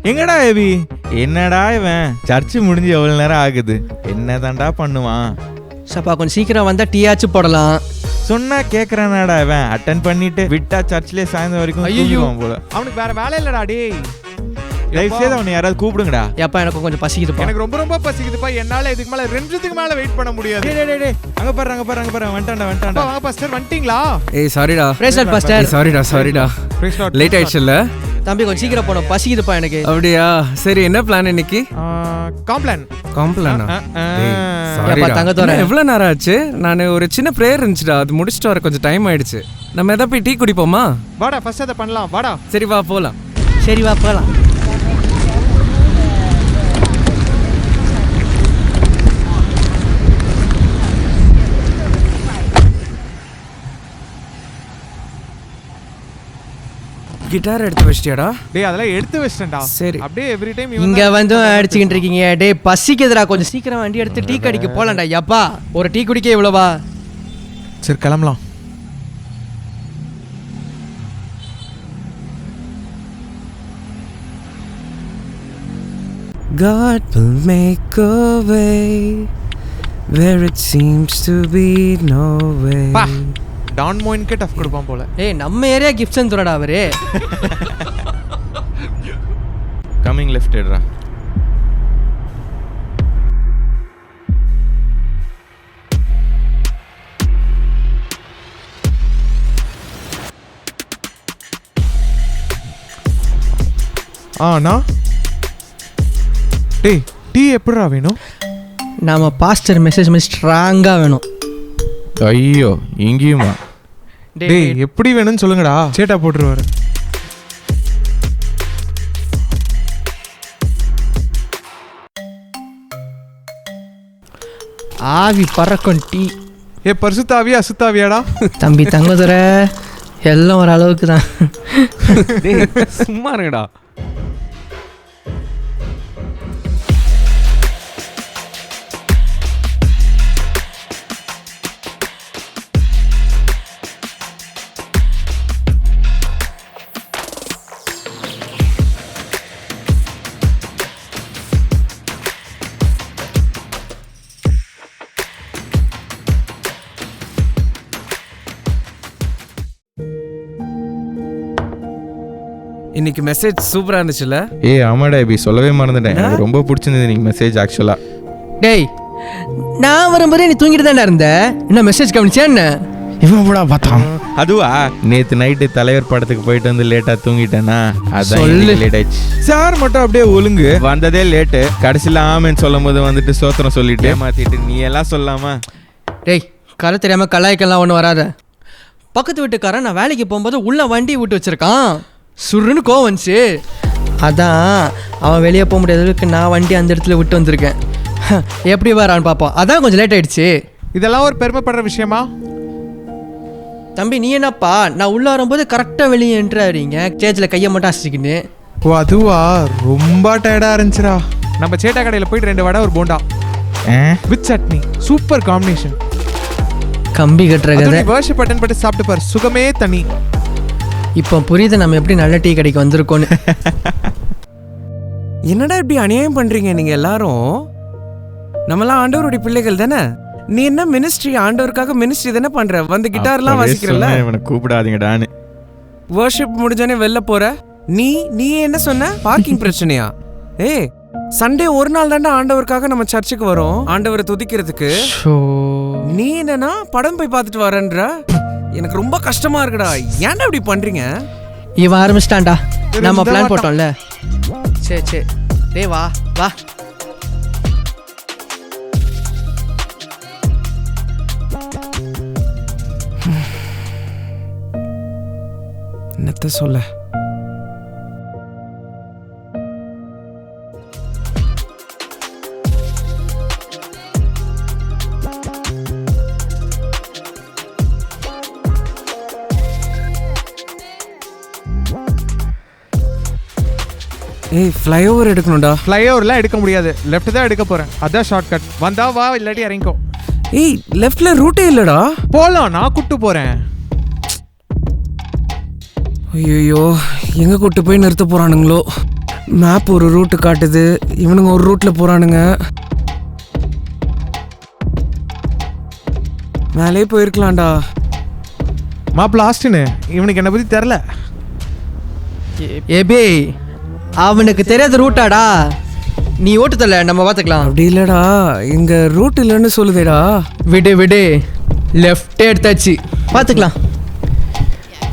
எங்கடா ஏபி? என்னடா இவன் சர்ச்சு முடிஞ்சு எவ்வளவு நேரம் ஆகுது? என்ன தாண்டா பண்ணுவான்? சப்பா கொஞ்சம் சீக்கிரம் வந்தா டீயாச்சும் போடலாம். சொன்னா கேக்குறானாடா இவன்? அட்டன் பண்ணிட்டு விட்டா சர்ச்லயே சாயந்தரம் வரைக்கும் தூங்குவான் போல. அவனுக்கு வேற வேலை இல்லடா டேய். லைஃப் செய்து அவனை யாராவது கூப்பிடுங்கடா. ஏப்பா எனக்கு கொஞ்சம் பசிக்குதுப்பா. எனக்கு ரொம்ப ரொம்ப பசிக்குதுப்பா. என்னால இதுக்கு மேல 2 நிமிஷத்துக்கு மேல வெயிட் பண்ண முடியாது. டேய் அங்க பாரு வந்துட்டான்டா. வாங்க பாஸ்டர் வந்துட்டீங்களா? ஏய் சாரிடா. Praise Lord pastor. சாரிடா. லேட் ஆயிடுச்சுல. தம்பி கொஞ்சம் சீக்கிரம் போணும், பசிக்குதுப்பா எனக்கு. அப்படியா? சரி என்ன பிளான் இன்னைக்கு? காம்ப்ளான். ஏப்பா தங்கத்தோட எவ்வளவு நேரம் ஆச்சு? நான் ஒரு சின்ன பிரேயர் இருந்துச்சுடா, அது முடிச்சிட்டு வர கொஞ்சம் டைம் ஆயிடுச்சு. நம்ம எதாவது போய் டீ குடிப்போமா? வாடா ஃபர்ஸ்ட் அத பண்ணலாம். வாடா. சரி வா போலாம். சரி வா போலாம். கிட்டார் எடுத்து வச்சிட்டியாடா? டேய் அதெல்லாம் எடுத்து வச்சிட்டேன்டா. சரி. அப்படியே எவ்ரி டைம் இங்க வந்து அடிச்சுக்கிட்டு இருக்கீங்க. டேய் பசிக்குதுடா, கொஞ்சம் சீக்கிரம் வண்டி எடுத்து டீ கடைக்கு போலாம்டா. யப்பா ஒரு டீ குடிக்க இவ்வளவா? சரி கிளம்பலாம். God will make a way where it seems to be no way. பா டான் மோயின்கே டஃப் கொடுப்பான் போல. ஏய் நம்ம ஏரியா கிஃப்ட்ஸ் தரடா அவரு. கமிங் லெஃப்ட் எடுடா. ஆனா டேய் டீ எப்படிடா வேணும்? நாம பாஸ்டர் மெசேஜ் மாதிரி ஸ்ட்ராங்கா வேணும். ஐயோ இங்கேயுமா? டேய் எப்படி வேணும்னு சொல்லுங்கடா. சேட்டா போட்டுருவாரு. ஆவி பறக்கும் டீ. ஏ பரிசுத்தாவியா அசுத்தாவியாடா? தம்பி தங்கதுரை எல்லாம் ஒரு அளவுக்கு தான். டேய் சும்மா இருங்கடா. இன்னைக்கு மெசேஜ் சூப்பரா இருந்துச்சுல? ஆமாடா ஏபி, சொல்லவே மறந்துட்டேன். எனக்கு ரொம்ப பிடிச்சிருந்தது நீங்க மெசேஜ் ஆக்சுவலா. டேய் நான் வரும்போதே நீ தூங்கிட்டு தானே இருந்த. என்ன மெசேஜ் கவனிச்சா என்ன? இவன் கூட பார்த்தான். அதுவா நேத்து நைட்டு தலைவர் படத்துக்கு போயிட்டு வந்து லேட்டா தூங்கிட்டேனா, அதான் லேட் ஆயிடுச்சு. சார் மட்டும் அப்படியே ஒழுங்கு வந்ததே லேட்டு. கடைசியில் ஆமேன்னு சொல்லும் போது வந்துட்டு சோத்திரம் சொல்லிட்டு ஏமாத்திட்டு நீ எல்லாம் சொல்லாமா? டேய் கரை தெரியாம கலாய்க்கெல்லாம் ஒன்றும் வராத. பக்கத்து வீட்டுக்காரன் நான் வேலைக்கு போகும்போது உள்ள வண்டி விட்டு வச்சிருக்கான். சுருன்னு கோவம் வந்துச்சு. அதான் அவன் வெளியே போக முடியாத அளவுக்கு நான் வண்டி அந்த இடத்துல விட்டு வந்திருக்கேன். எப்படி வரான்னு பார்ப்போம். அதான் கொஞ்சம் லேட் ஆயிடுச்சு. இதெல்லாம் ஒரு பெருமைப்படுற விஷயமா? தம்பி நீ என்னப்பா, நான் உள்ள வரும்போது கரெக்டாக வெளியே என்ட்ராறீங்க, ஸ்டேஜில் கையை மட்டும் அசிச்சுக்கின்னு. ஓ அதுவா? ரொம்ப டயர்டாக இருந்துச்சுடா. நம்ம சேட்டா கடையில் போயிட்டு 2 வடை ஒரு bonda with chutney, super combination. கம்பி கட்டுற கதை. வர்ஷிப் அட்டன் பண்ணி சாப்பிட்டு பாரு, சுகமே தனி. இப்போ புரியுது நம்ம எப்படி நல்ல டீ கடைக்கு வந்திருக்கோன்னு. என்னடா இப்படி அநியாயம் பண்றீங்க நீங்க எல்லாரும்? நம்மளாம் ஆண்டவருடைய பிள்ளைகள் தானே. நீ என்ன மினிஸ்ட்ரி, ஆண்டவருக்காக மினிஸ்ட்ரி தானே பண்ற. வந்து கிட்டார்லாம் வாசிக்கிறல்ல. இவனை கூப்பிடாதீங்கடான்னு. வர்ஷிப் முடிஞ்சோடனே வெளில போற. நீ என்ன சொன்ன? பார்க்கிங் பிரச்சனையா? ஏய் சண்டே ஒரு நாள் தாண்டா ஆண்டவருக்காக நம்ம சர்ச்சுக்கு வரோம், ஆண்டவரை துதிக்கிறதுக்கு. நீ என்னன்னா படம் போய் பார்த்துட்டு வரேன்ற. எனக்கு ரொம்ப கஷ்டமா இருக்குடா. ஏன்டா இப்படி பண்றீங்க? இவன் ஆரம்பிச்சிட்டான்டா. நம்ம பிளான் போட்டோம்ல. சரி சரி டேய் வா வா. என்னத்த சொல்ல? ஏய் ஃப்ளைஓவர் எடுக்கணும்டா. ஃப்ளைஓவர்லாம் எடுக்க முடியாது, லெஃப்ட் தான் எடுக்க போறேன். அதான் ஷார்ட் கட். வந்தா வா, இல்லாட்டி இறங்கிக்கோ. ஏய் லெஃப்ட்ல ரூட்டே இல்லடா. போலாம், நான் கூட்டு போறேன். ஐயோ எங்க கூட்டு போய் நிறுத்த போறானுங்களோ? மேப் ஒரு ரூட்டு காட்டுது, இவனுங்க ஒரு ரூட்ல போறானுங்க. மேலே போயிருக்கலாம்டா. மாப்பிள்ள ஆஸ்டின், இவனுக்கு என்ன பத்தி தெரில. ஏபி அவனுக்கு தெரியாத ரூட்டாடா, நீ ஓட்டு தரல, நம்ம பார்த்துக்கலாம். அப்படி இல்லடா, இங்க ரூட் இல்லைன்னு சொல்லுதேடா. விடு விடு, லெஃப்ட் எடுத்தாச்சு, பார்த்துக்கலாம்.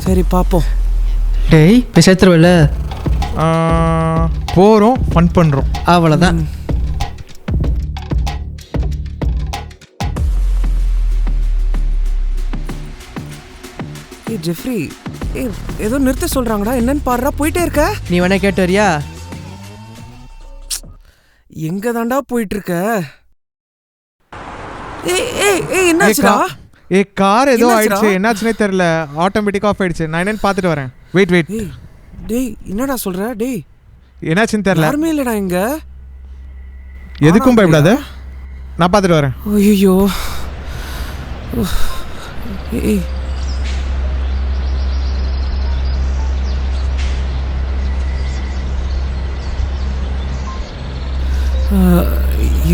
சரி பாப்போம். டேய் இப்போ சேர்த்துருவல, போகிறோம், ஃபன் பண்ணுறோம், அவ்வளோதான். ஜெஃப்ரி, ஏதோ நிறுத்த சொல்றாங்கடா, என்னன்னு பாருடா. போயிட்டே இருக்க? நீ வேணா கேட்டு வரியா? எங்க தாண்டா போயிட்டு இருக்க? என்னாச்சுடா? கார் ஏதோ என்னாச்சுடா? ஆயிடுச்சு, என்னாச்சுன்னே தெரியல, ஆட்டோமேட்டிக் ஆஃப் ஆயிடுச்சு. நான் என்னன்னு பார்த்துட்டு வரேன். வெயிட் டேய் என்னடா சொல்ற? டேய் என்னாச்சுன்னு தெரியல. யாருமே இல்லடா இங்க. எதுக்கும் பயப்படாத, நான் பார்த்துட்டு வரேன். ஐயோ, ஏய்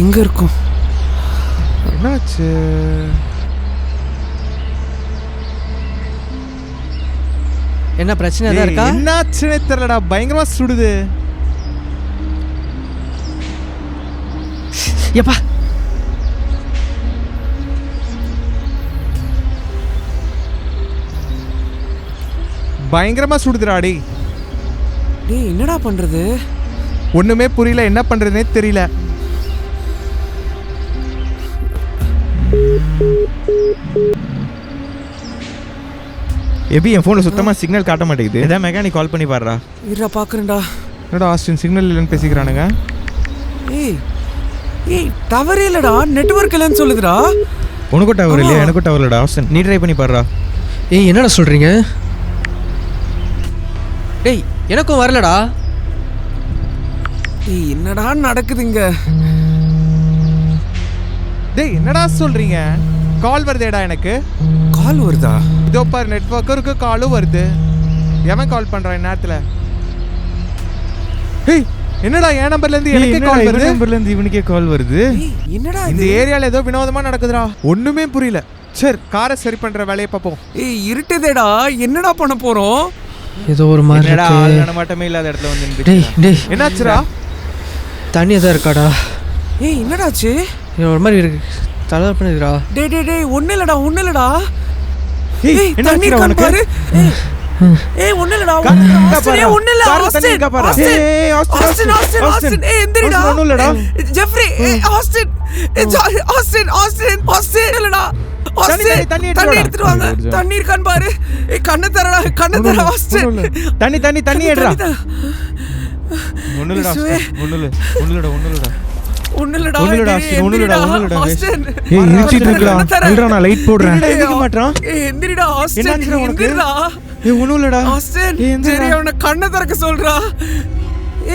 எங்க இருக்கும்? என்னாச்சு? என்ன பிரச்சனை தான் இருக்கா? என்னாச்சுன்னே தெரியலடா, பயங்கரமா சுடுது. எப்பா பயங்கரமா சுடுதுடாடி. டேய் என்னடா பண்றது? ஒண்ணுமே புரியல, என்ன பண்றதுனே தெரியல. எபி என் ஃபோனில் சுத்தமாக சிக்னல் காட்ட மாட்டேங்குது, ஏதாவது மெக்கானிக் கால் பண்ணி பாடுறா. இருடா பாக்குறேன்டா. என்னடா ஆஸ்டின், சிக்னல் இல்லைன்னு பேசிக்கிறானுங்க. ஏய் டவர் இல்லடா, நெட்வொர்க் இல்லைன்னு சொல்லுதுடா. உனக்கும் டவர் இல்லையா? எனக்கும் டவர் இல்லடா. ஆஸ்டின் நீ ட்ரை பண்ணி பாடுறா. ஏய் என்னடா சொல்கிறீங்க? டேய் எனக்கும் வரலடா. ஏய் என்னடா நடக்குதுங்க? டேய் என்னடா சொல்றீங்க? கால் வருதேடா எனக்கு. கால் வருதா? இதோ பாரு, நெட்வொர்க்கருக்கு காலும் வருது. எவன் கால் பண்றான் நேரத்துல? ஏய் என்னடா என் நம்பர்ல இருந்து எனக்கே கால் வருது? நம்பர்ல இருந்து இவனுக்கே கால் வருது. என்னடா இந்த இது? ஏரியால ஏதோ வினோதமா நடக்குதுடா, ஒண்ணுமே புரியல. சரி காரை சரி பண்ற வேலையை பார்ப்போம். ஏய் இருட்டுதேடா, என்னடா பண்ண போறோம்? ஏதோ ஒரு மாதிரி என்னடா இருக்கு. ஆள் நடமாட்டமே இல்லாத இடத்துல வந்து நின்னுட்டு டேய் இருக்கா? டேய் என்னாச்சுடா? தண்ணி எதாவது இருக்காடா? ஏய் என்னடாச்சு? இது ஒரு மாதிரி இருக்கு, தலை பண்ணுதுடா. டேய் ஒண்ணு இல்லடா. ஏய் தண்ணி என்னாச்சுடா இருக்கான்னு உனக்கு? பாரு. ஏய் ஒண்ணு இல்லடா. ஒண்ணு இல்ல. ஆஸ்டின் ஏய் எந்திரிடா. ஒண்ணும் இல்லடா. ஜெஃப்ரி ஆஸ்டின் இல்லடா. தண்ணி எடுத்துட்டு வாங்க. தண்ணி இருக்கான்னு பாரு. ஏய் கண்ணை தர ஆஸ்டின். தண்ணி எடுடா. ஒண்ணும் இல்லடா ஆஸ்டின், ஒண்ணும் இல்லடா. ஒண்ணுலடா ஆஸ்டின். ஏய் இருட்டிட்டு இருக்குடா. இல்லடா நான் லைட் போடுறேன். எந்திரிக்க மாட்டான். ஏய் எந்திரிடா ஆஸ்டின். என்னாச்சுடா உனக்கு? எந்திரிடா ஏய் ஒண்ணும் இல்லடா. ஆஸ்டின். ஏய் எந்திரிடா. சரி அவனை கண்ணை திறக்க சொல்றா.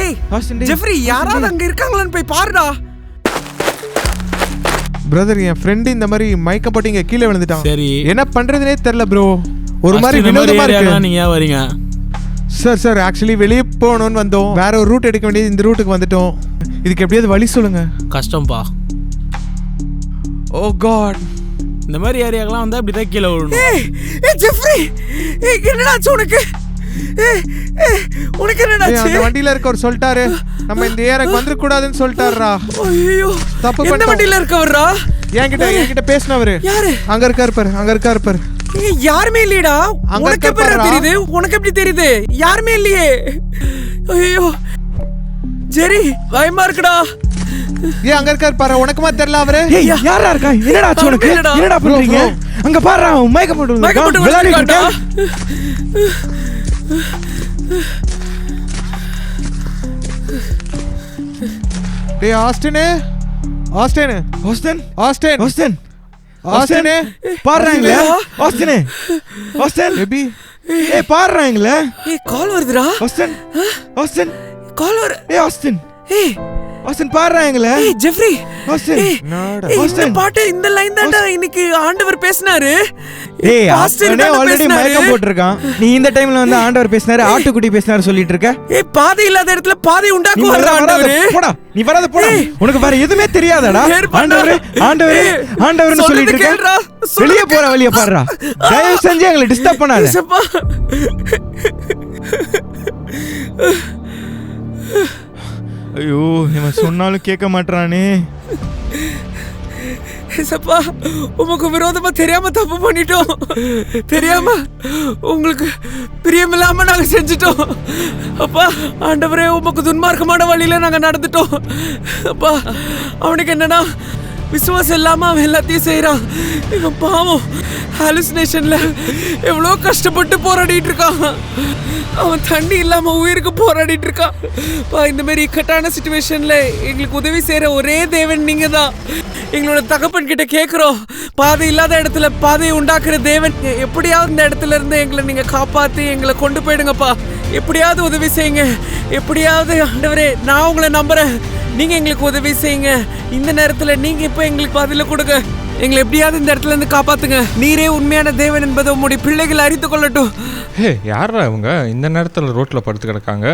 ஏய் ஆஸ்டின் டேய். ஜெஃப்ரி யாராவது அங்க இருக்காங்களான்னு போய் பாருடா. பிரதர், என் ஃப்ரெண்ட் இந்த மாதிரி மயக்கப்பட்டு இங்க கீழே விழுந்துட்டான். சரி. என்ன பண்றதுனே தெரியல ப்ரோ, ஒரு மாதிரி First இந்த வினோதமா area இருக்கு. லாம் நீங்க ஏன் வரீங்க? சார் ஆக்சுவலி வெளியே போகணும்னு வந்தோம், வேற ஒரு ரூட் எடுக்க வேண்டியது, இந்த ரூட்டுக்கு வந்துட்டோம். இதுக்கு எப்படியாவது வழி சொல்லுங்க. கஷ்டம்பா. ஓ காட். இந்த மாதிரி ஏரியாக்கெல்லாம் வந்தா இப்படி தான் கீழே விழணும். ஏய் ஜெஃப்ரி, ஏய் என்னடாச்சு உனக்கு? உனக்கு ஏய், என்னடாச்சு? அந்த வண்டியில இருக்கவர் சொல்லிட்டாரு நம்ம இந்த ஏரியாக்கு வந்துட கூடாதுன்னு சொல்லிட்டாருடா. ஐயோ தப்பு என்ன பண்ணிட்டோம். வண்டியில இருக்கவரா? என்கிட்ட பேசினவரு யாரு? அங்க இருக்காரு பாரு. ஏய் யாருமே இல்லையடா. அங்க உனக்கு எப்படி இருக்காரா? தெரியுது? உனக்கு எப்படி தெரியுது? யாருமே இல்லையே. ஐயோ ஜெரி பயமா இருக்குடா. ஏன் அங்க இருக்காரு பாரு, உனக்குமா தெரியல அவரு? ஏய் யாரா இருக்கா? என்னடா ஆச்சு உனக்கு? இல்லடா. என்னடா பண்றீங்க? அங்க பாருடா, மயக்கம் போட்டு மயக்கப்பட்டு விழுந்துட்டான்டா. டேய் ஆஸ்டின் பாடுறாங்களே. Austin baby. ஏய் பாடுறாங்களே. ஏய் கால் வருதுடா. ஆஸ்டின் கால் வரு. ஏய் ஆஸ்டின் ஏய் ஆஸ்டின் பாடுறா எங்கள. ஏய் ஜெஃப்ரி, ஆஸ்டின் ஏய், இந்த பாட்டு இந்த லைன் தான்டா இன்னைக்கு ஆண்டவர் பேசினாரு. ஏய் பாஸ்டர் அவனே தான்டா ஆல்ரெடி பேசினாரு. மயக்கம் போட்டுருக்கான். நீ இந்த டைம்ல வந்து ஆண்டவர் பேசினாரு, ஆட்டுக்குட்டி பேசினாரு சொல்லிட்டு இருக்க. ஏய் பாதை இல்லாத இடத்துல பாதை நீ உண்டாக்குவார் ஆண்டவர். போடா, நீ வராத போடா. உனக்கு வேற எதுவுமே தெரியாதடா. ஆண்டவரே ஆண்டவரே ஆண்டவர்னு சொல்லிட்டு இருக்க. வெளிய போற வழிய பாருடா. தயவு செஞ்சு எங்களை டிஸ்டர்ப் பண்ணாத. ஏசப்பா, ஐயோ இவன் சொன்னாலும் கேட்க மாட்டானே. ஏசப்பா, உமக்கு விரோதமா தெரியாம தப்பு பண்ணிட்டோம். தெரியாம உங்களுக்கு பிரியமில்லாம நாங்க செஞ்சுட்டோம். அப்பா ஆண்டவரே, உமக்கு துன்மார்க்கமான வழியில நாங்க நடந்துட்டோம். அப்பா அவனுக்கு என்னன்னா விசுவாசம் இல்லாம அவன் எல்லாத்தையும் செய்யறான். இவன் பாவம் ஹாலுசினேஷன்ல எவ்வளோ கஷ்டப்பட்டு போராடிட்டு இருக்கான். அவன் தண்ணி இல்லாம உயிருக்கு போராடிட்டு இருக்கான். இந்த மாதிரி இக்கட்டான சிச்சுவேஷன்ல எங்களுக்கு உதவி செய்யற ஒரே தேவன் நீங்க தான். எங்களோட தகப்பன் கிட்ட கேட்குறோம், பாதை இல்லாத இடத்துல பாதையை உண்டாக்குற தேவன், எப்படியாவது இந்த இடத்துல இருந்து எங்களை நீங்க காப்பாத்தி எங்களை கொண்டு போயிடுங்கப்பா. எப்படியாவது உதவி செய்யுங்க. எப்படியாவது ஆண்டவரே, நான் உங்களை நம்புறேன். நீங்க எங்களுக்கு உதவி செய்யுங்க. இந்த நேரத்துல நீங்க இப்ப எங்களுக்கு பதில கொடுங்க. எங்களை எப்படியாவது இந்த இடத்துல இருந்து காப்பாத்துங்க. நீரே உண்மையான தேவன் என்பதை உங்களுடைய பிள்ளைகள் அறிந்து கொள்ளட்டும். ஹே, யாரா இவங்க இந்த நேரத்துல ரோட்ல படுத்து கிடக்காங்க?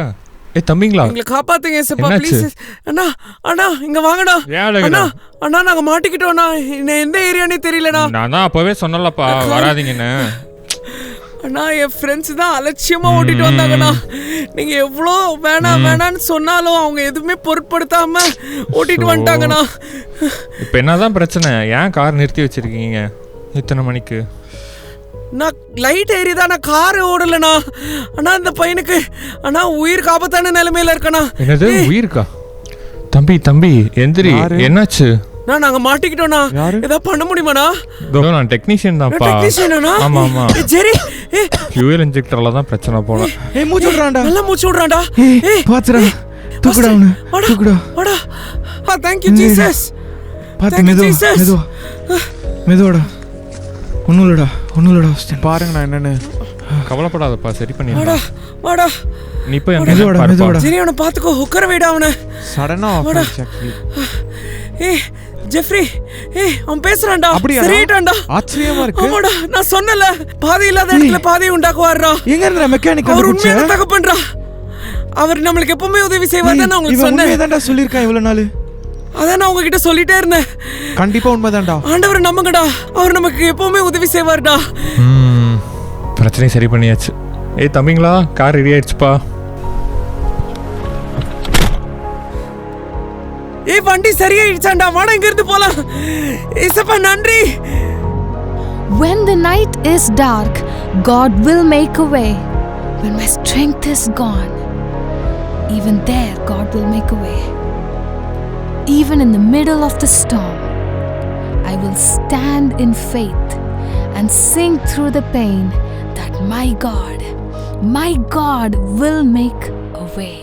ஏ தம்பிங்களா, எங்களை காப்பாத்துங்க ஏசப்பா, என்னாச்சு? ப்ளீஸ். அண்ணா அண்ணா இங்க வாங்கண்ணா. அண்ணா அண்ணா நாங்க மாட்டிக்கிட்டோம்ண்ணா. எந்த ஏரியானே தெரியலண்ணா. நான் தான் அப்பவே சொன்னலப்பா வராதீங்கன்னு. அண்ணா என் ஃப்ரெண்ட்ஸ் தான் அலட்சியமா ஓட்டிட்டு வந்தாங்கண்ணா. நீங்க எவ்வளோ வேணான்னு சொன்னாலும் அவங்க எதுவுமே பொருட்படுத்தாம ஓட்டிட்டு வந்துட்டாங்கண்ணா. இப்போ என்னதான் பிரச்சனை? ஏன் கார் நிறுத்தி வச்சிருக்கீங்க இத்தனை மணிக்கு? நான் லைட் ஏறி தான் கார் ஓடலண்ணா. அண்ணா இந்த பையனுக்கு அண்ணா உயிர் காப்பாத்தான நிலைமையில இருக்கண்ணா. என்னது உயிருக்கா? தம்பி தம்பி எந்திரி, என்னாச்சு? நாங்க மாட்டிக்கிட்டோம்ண்ணா. ஏதாவது பண்ண முடியுமாண்ணா? நான் டெக்னீஷியன் தான்ப்பா. டெக்னீஷியனா? ஆமா ஆமா. சரி, ஃபியூயல் இன்ஜெக்டர்ல தான் பிரச்சனை போல. ஏய் மூச்சு விடுறான்டா. நல்லா மூச்சு விடுறான்டா. ஏய் பாத்துடா, தூக்குடா அவனை, தூக்குடா. வாடா. thank you Jesus. பாத்து மெதுவா மெதுவாடா. ஒண்ணுலடா ஆஸ்டின். பாருங்க நான் என்னன்னு. கவலைப்படாதப்பா, சரி பண்ணிடலாம். வாடா வாடா. நீ போய் மெதுவாடா. சரி அவனை பாத்துக்கோ, உட்கார வைடா அவனை. சடனா ஆஃப் ஆயிடுச்சு actually. ஏய் ஜெஃப்ரி, ஏய் அவன் பேசுறான்டா. அப்படியா? சரிடான்டா. ஆச்சரியமா இருக்கு. ஆமாடா, நான் சொன்னல பாதை இல்லாத இடத்துல பாதையை உண்டாக்குவார்டா. எங்க இருந்த மெக்கானிக் அவர் உண்மையான தகப்பன்டா. அவர் நம்மளுக்கு எப்பவுமே உதவி செய்வார் தான் நான் உங்களுக்கு சொன்னேன். இவன்டா சொல்லிருக்கான் இவ்வளவு நாள். அதான் நான் உங்ககிட்ட சொல்லிட்டே இருந்தேன். கண்டிப்பா உண்மைதான்டா. ஆண்டவர் நம்புங்கடா, அவர் நமக்கு எப்பவுமே உதவி செய்வார்டா. பிரச்சனை சரி பண்ணியாச்சு. ஏய் தம்பிங்களா, கார் ரெடி ஆயிடுச்சுப்பா. ஏய் வண்டி சரியாயிடுச்சாண்டா, வாடா இங்க இருந்து போலாம். ஏசப்பா நன்றி. When the night is dark, God will make a way. When my strength is gone, even there God will make a way. Even in the middle of the storm, I will stand in faith and sing through the pain that my God will make a way.